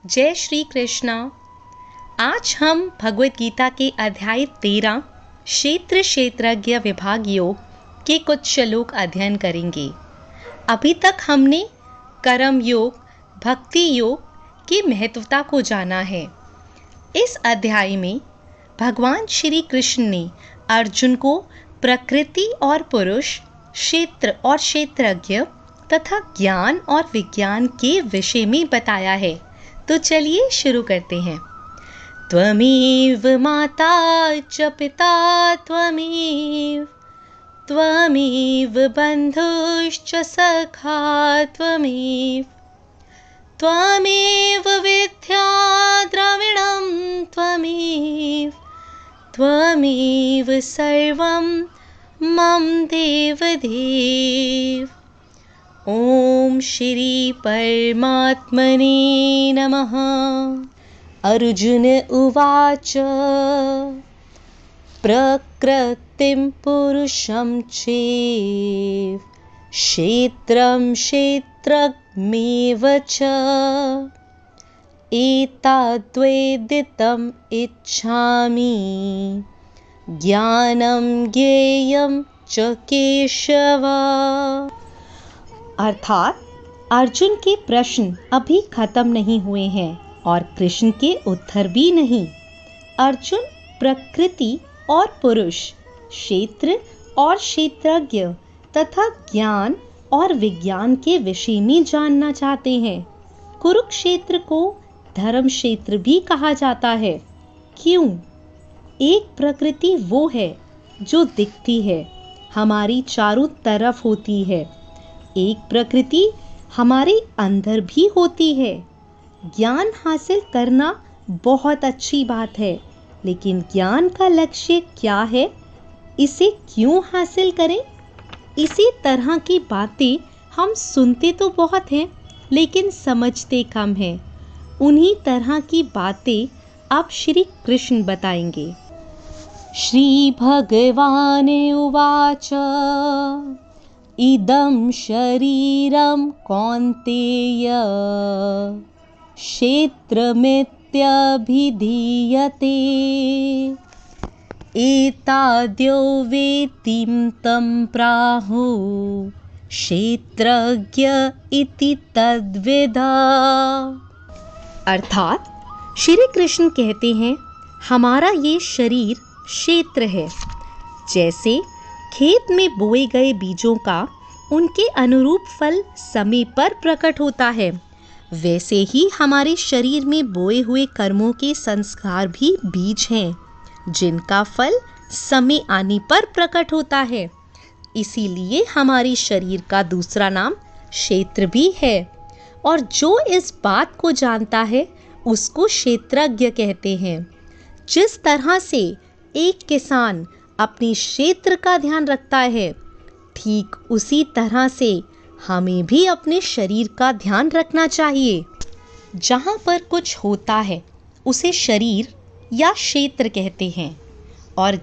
जय श्री कृष्णा। आज हम भगवत गीता के अध्याय 13 क्षेत्र क्षेत्रज्ञ विभाग योग के कुछ श्लोक अध्ययन करेंगे। अभी तक हमने कर्म योग, भक्ति योग की महत्वता को जाना है। इस अध्याय में भगवान श्री कृष्ण ने अर्जुन को प्रकृति और पुरुष, क्षेत्र और क्षेत्रज्ञ तथा ज्ञान और विज्ञान के विषय में बताया है। तो चलिए शुरू करते हैं। त्वमेव माता च पिता त्वमेव, त्वमेव बन्धुश्च सखा त्वमेव, त्वमेव विद्या द्रविणं त्वमेव, त्वमेव सर्वं मम देवदेव। ओम श्री परमात्मने नमः। अर्जुन उवाच प्रकृतिं पुरुषं चैव क्षेत्रं क्षेत्रज्ञमेव च एतद्वेदितुम् इच्छामि ज्ञानं ज्ञेयं च केशव। अर्थात अर्जुन के प्रश्न अभी खत्म नहीं हुए हैं और कृष्ण के उत्तर भी नहीं। अर्जुन प्रकृति और पुरुष, क्षेत्र और क्षेत्रज्ञ तथा ज्ञान और विज्ञान के विषय में जानना चाहते हैं। कुरुक्षेत्र को धर्म क्षेत्र भी कहा जाता है। क्यों? एक प्रकृति वो है जो दिखती है, हमारी चारों तरफ होती है। एक प्रकृति हमारे अंदर भी होती है। ज्ञान हासिल करना बहुत अच्छी बात है, लेकिन ज्ञान का लक्ष्य क्या है? इसे क्यों हासिल करें? इसी तरह की बातें हम सुनते तो बहुत हैं, लेकिन समझते कम हैं। उन्हीं तरह की बातें अब श्री कृष्ण बताएंगे। श्री भगवान उवाच इदं शरीरं कौन्तेय क्षेत्रमित्यभिधीयते एतद्यो वेत्ति तं प्राहुः क्षेत्रज्ञ इति तद्विदा। अर्थात श्री कृष्ण कहते हैं, हमारा ये शरीर क्षेत्र है। जैसे खेत में बोए गए बीजों का उनके अनुरूप फल समय पर प्रकट होता है, वैसे ही हमारे शरीर में बोए हुए कर्मों के संस्कार भी बीज हैं, जिनका फल समय आने पर प्रकट होता है। इसीलिए हमारे शरीर का दूसरा नाम क्षेत्र भी है। और जो इस बात को जानता है उसको क्षेत्रज्ञ कहते हैं। जिस तरह से एक किसान अपने क्षेत्र का ध्यान रखता है, ठीक उसी तरह से हमें भी अपने शरीर का ध्यान रखना चाहिए। जहाँ पर कुछ होता है उसे शरीर या क्षेत्र कहते हैं, और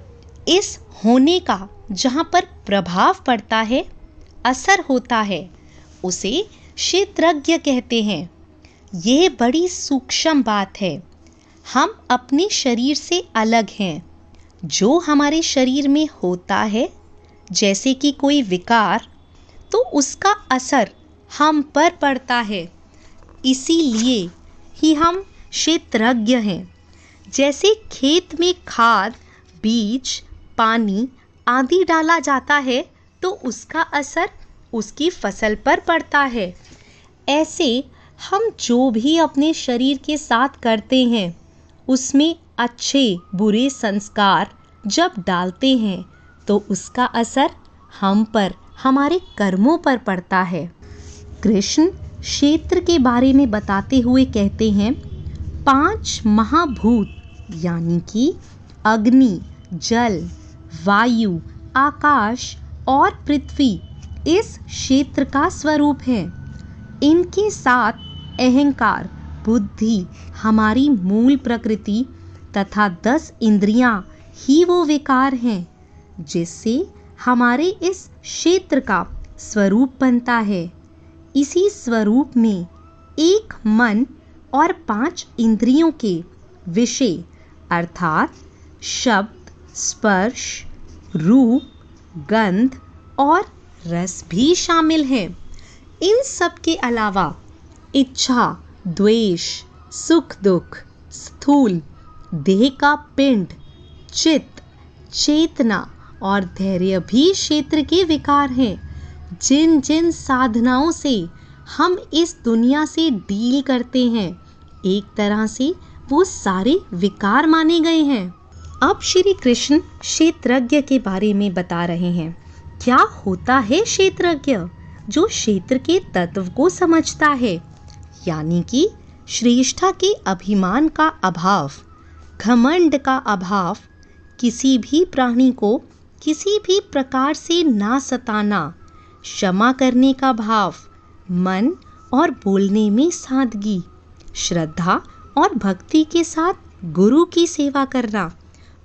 इस होने का जहाँ पर प्रभाव पड़ता है, असर होता है, उसे क्षेत्रज्ञ कहते हैं। ये बड़ी सूक्ष्म बात है। हम अपने शरीर से अलग हैं। जो हमारे शरीर में होता है, जैसे कि कोई विकार, तो उसका असर हम पर पड़ता है। इसीलिए ही हम क्षेत्रज्ञ हैं। जैसे खेत में खाद, बीज, पानी आदि डाला जाता है तो उसका असर उसकी फसल पर पड़ता है। ऐसे हम जो भी अपने शरीर के साथ करते हैं, उसमें अच्छे बुरे संस्कार जब डालते हैं तो उसका असर हम पर, हमारे कर्मों पर पड़ता है। कृष्ण क्षेत्र के बारे में बताते हुए कहते हैं, 5 महाभूत यानी कि अग्नि, जल, वायु, आकाश और पृथ्वी इस क्षेत्र का स्वरूप है। इनके साथ अहंकार, बुद्धि, हमारी मूल प्रकृति तथा 10 इंद्रियां ही वो विकार हैं जिससे हमारे इस क्षेत्र का स्वरूप बनता है। इसी स्वरूप में एक मन और 5 इंद्रियों के विषय अर्थात शब्द, स्पर्श, रूप, गंध और रस भी शामिल हैं। इन सब के अलावा इच्छा, द्वेष, सुख दुख, स्थूल देह का पिंड, चित्त, चेतना और धैर्य भी क्षेत्र के विकार हैं। जिन जिन साधनाओं से हम इस दुनिया से डील करते हैं, एक तरह से वो सारे विकार माने गए हैं। अब श्री कृष्ण क्षेत्रज्ञ के बारे में बता रहे हैं। क्या होता है क्षेत्रज्ञ? जो क्षेत्र के तत्व को समझता है, यानी कि श्रेष्ठता के अभिमान का अभाव, घमंड का अभाव, किसी भी प्राणी को किसी भी प्रकार से ना सताना, क्षमा करने का भाव, मन और बोलने में सादगी, श्रद्धा और भक्ति के साथ गुरु की सेवा करना,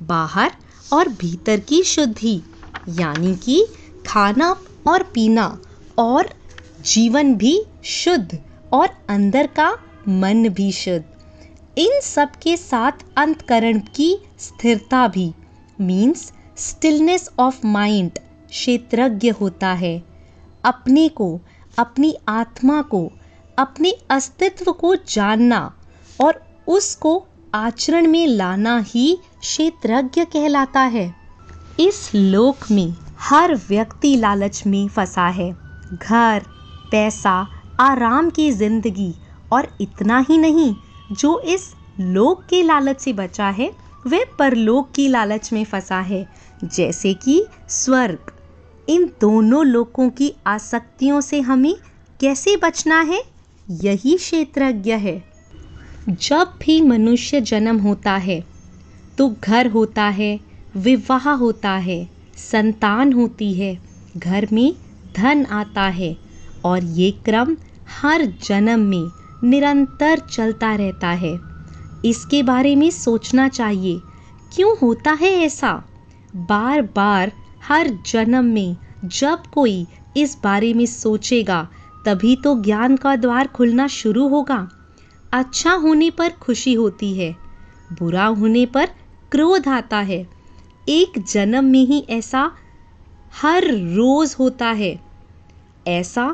बाहर और भीतर की शुद्धि, यानी कि खाना और पीना और जीवन भी शुद्ध और अंदर का मन भी शुद्ध, इन सब के साथ अंतकरण की स्थिरता भी मीन्स स्टिलनेस ऑफ माइंड क्षेत्रज्ञ होता है। अपने को, अपनी आत्मा को, अपने अस्तित्व को जानना और उसको आचरण में लाना ही क्षेत्रज्ञ कहलाता है। इस लोक में हर व्यक्ति लालच में फंसा है। घर, पैसा, आराम की जिंदगी और इतना ही नहीं, जो इस लोक के लालच से बचा है वह परलोक की लालच में फंसा है, जैसे कि स्वर्ग। इन दोनों लोकों की आसक्तियों से हमें कैसे बचना है, यही क्षेत्रज्ञ है। जब भी मनुष्य जन्म होता है तो घर होता है, विवाह होता है, संतान होती है, घर में धन आता है और ये क्रम हर जन्म में निरंतर चलता रहता है। इसके बारे में सोचना चाहिए, क्यों होता है ऐसा? बार बार हर जन्म में जब कोई इस बारे में सोचेगा तभी तो ज्ञान का द्वार खुलना शुरू होगा। अच्छा होने पर खुशी होती है, बुरा होने पर क्रोध आता है। एक जन्म में ही ऐसा हर रोज होता है। ऐसा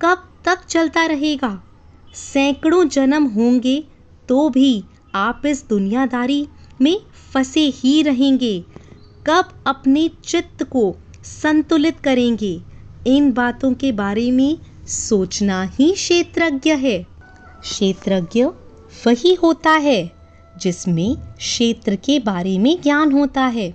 कब तक चलता रहेगा? सैकड़ों जन्म होंगे तो भी आप इस दुनियादारी में फंसे ही रहेंगे। कब अपने चित्त को संतुलित करेंगे? इन बातों के बारे में सोचना ही क्षेत्रज्ञ है। क्षेत्रज्ञ वही होता है जिसमें क्षेत्र के बारे में ज्ञान होता है।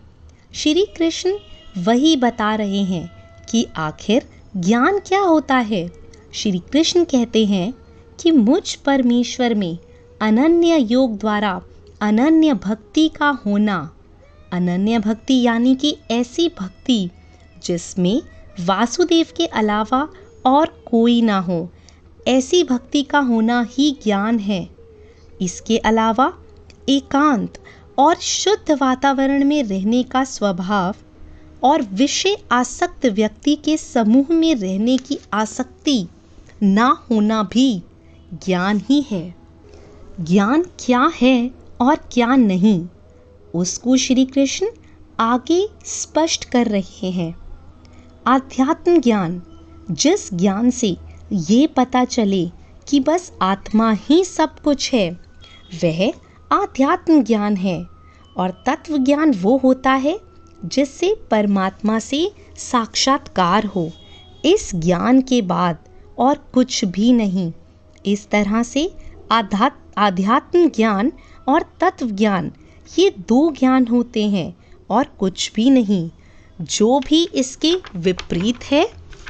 श्री कृष्ण वही बता रहे हैं कि आखिर ज्ञान क्या होता है। श्री कृष्ण कहते हैं कि मुझ परमेश्वर में अनन्य योग द्वारा अनन्य भक्ति का होना। अनन्य भक्ति यानी कि ऐसी भक्ति जिसमें वासुदेव के अलावा और कोई ना हो, ऐसी भक्ति का होना ही ज्ञान है। इसके अलावा एकांत और शुद्ध वातावरण में रहने का स्वभाव और विषय आसक्त व्यक्ति के समूह में रहने की आसक्ति ना होना भी ज्ञान ही है। ज्ञान क्या है और क्या नहीं, उसको श्री कृष्ण आगे स्पष्ट कर रहे हैं। आध्यात्म ज्ञान, जिस ज्ञान से ये पता चले कि बस आत्मा ही सब कुछ है, वह आध्यात्म ज्ञान है। और तत्व ज्ञान वो होता है जिससे परमात्मा से साक्षात्कार हो। इस ज्ञान के बाद और कुछ भी नहीं। इस तरह से आध्यात्म ज्ञान और तत्व ज्ञान ये दो ज्ञान होते हैं और कुछ भी नहीं। जो भी इसके विपरीत है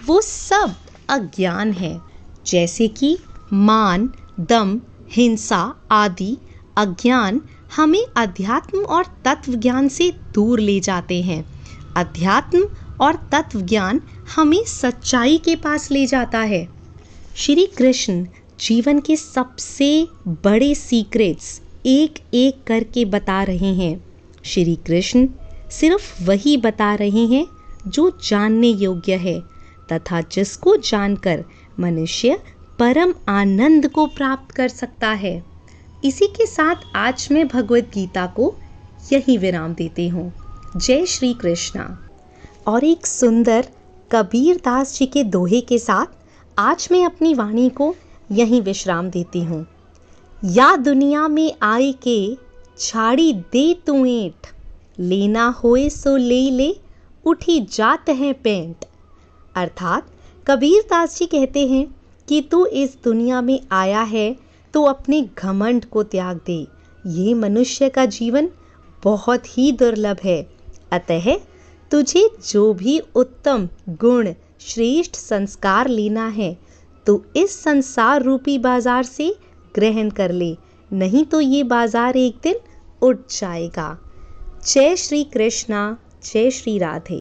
वो सब अज्ञान है। जैसे कि मान, दम, हिंसा आदि अज्ञान हमें अध्यात्म और तत्व ज्ञान से दूर ले जाते हैं। अध्यात्म और तत्व ज्ञान हमें सच्चाई के पास ले जाता है। श्री कृष्ण जीवन के सबसे बड़े सीक्रेट्स एक एक करके बता रहे हैं। श्री कृष्ण सिर्फ वही बता रहे हैं जो जानने योग्य है तथा जिसको जानकर मनुष्य परम आनंद को प्राप्त कर सकता है। इसी के साथ आज मैं भगवत गीता को यही विराम देती हूँ। जय श्री कृष्णा। और एक सुंदर कबीर दास जी के दोहे के साथ आज मैं अपनी वाणी को यहीं विश्राम देती हूँ। या दुनिया में आए के छाड़ी दे तू ऐंठ, लेना होए सो ले ले, उठी जात है पेंट। अर्थात कबीर दास जी कहते हैं कि तू इस दुनिया में आया है तो अपने घमंड को त्याग दे। ये मनुष्य का जीवन बहुत ही दुर्लभ है। अतः तुझे जो भी उत्तम गुण श्रेष्ठ संस्कार लेना है तो इस संसार रूपी बाजार से ग्रहण कर ले, नहीं तो ये बाजार एक दिन उठ जाएगा। जय श्री कृष्णा, जय श्री राधे।